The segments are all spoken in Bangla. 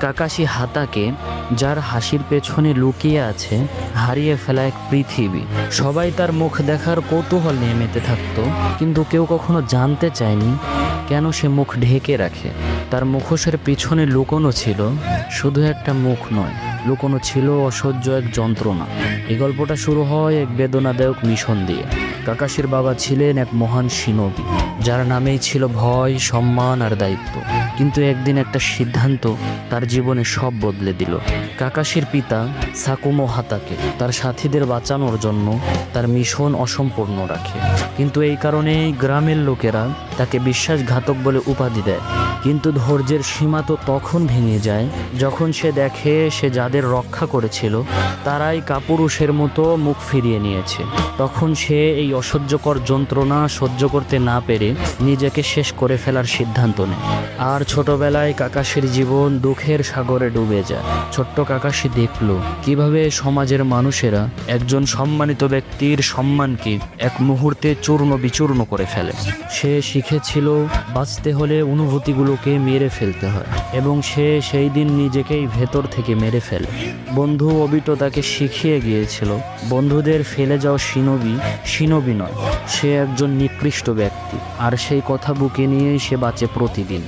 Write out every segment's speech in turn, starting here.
কাকাশি হাতাকে, যার হাসির পেছনে লুকিয়ে আছে হারিয়ে ফেলা এক পৃথিবী। সবাই তার মুখ দেখার কৌতূহল নিয়ে মেতে থাকতো, কিন্তু কেউ কখনো জানতে চায়নি কেন সে মুখ ঢেকে রাখে। তার মুখোশের পিছনে লুকোনো ছিল শুধু একটা মুখ নয়, লুকোনো ছিল অসহ্য এক যন্ত্রণা। এই গল্পটা শুরু হয় এক বেদনাদায়ক মিশন দিয়ে। কাকাশির বাবা ছিলেন এক মহান শিনবি, যার নামেই ছিল ভয়, সম্মান আর দায়িত্ব। কিন্তু একদিন একটা সিদ্ধান্ত তার জীবনে সব বদলে দিল। কাকাশির পিতা সাকুমো হাতাকে তার সাথীদের বাঁচানোর জন্য তার মিশন অসম্পূর্ণ রাখে, কিন্তু এই কারণেই গ্রামের লোকেরা তাকে বিশ্বাসঘাতক বলে উপাধি দেয়। কিন্তু ধৈর্যের সীমা তো তখন ভেঙে যায় যখন সে দেখে সে যাদের রক্ষা করেছিল তারাই কাপুরুষের মতো মুখ ফিরিয়ে নিয়েছে। তখন সে এই অসহ্যকর যন্ত্রণা সহ্য করতে না পেরে নিজেকে শেষ করে ফেলার সিদ্ধান্ত নেয়। আর ছোটবেলায় কাকাশির জীবন দুঃখের সাগরে ডুবে যায়। ছোট্ট কাকাশি দেখল কিভাবে সমাজের মানুষেরা একজন সম্মানিত ব্যক্তির সম্মানকে এক মুহূর্তে চূর্ণ বিচূর্ণ করে ফেলে। সে শিখেছিল বাঁচতে হলে অনুভূতিগুলোকে মেরে ফেলতে হয়, এবং সে সেই দিন নিজেকেই ভেতর থেকে মেরে ফেলে। বন্ধু অবিটো তাকে শিখিয়ে গিয়েছিল বন্ধুদের ফেলে যাওয়া শিনবি নয়, সে একজন নিকৃষ্ট ব্যক্তি। আর সেই কথা বুকে নিয়েই সে বাঁচে প্রতিদিন।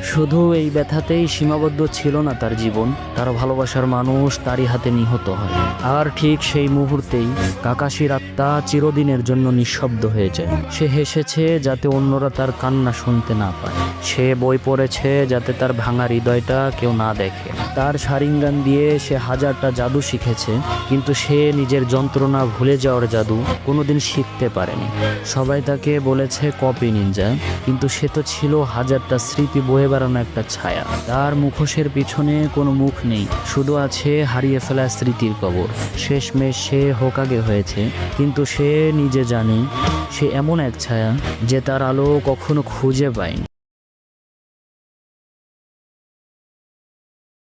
শুধু এই ব্যথাতেই সীমাবদ্ধ ছিল না তার জীবন, তার ভালোবাসার মানুষ তারই হাতে নিহত হয়। আর ঠিক সেই মুহূর্তেই কাকাশির আত্মা চিরদিনের জন্য নিঃশব্দ হয়ে যায়। সে হেসেছে যাতে অন্যরা তার কান্না শুনতে না পায়। সে বই পড়েছে যাতে তার ভাঙা হৃদয়টা কেউ না দেখে। তার শারিঙ্গান দিয়ে সে হাজারটা জাদু শিখেছে, কিন্তু সে নিজের যন্ত্রণা ভুলে যাওয়ার জাদু কোনোদিন শিখতে পারেনি। সবাই তাকে বলেছে কপি নিনজা, কিন্তু সে তো ছিল হাজারটা স্মৃতি বয়ে বেড়ানো একটা ছায়া। তার মুখোশের পিছনে কোনো মুখ নেই, শুধু আছে হারিয়ে ফেলা স্মৃতির কবর। শেষমেশ সে হোকাগে হয়েছে, কিন্তু সে নিজে জানে সে এমন এক ছায়া যে তার আলো কখনো খুঁজে পায়নি।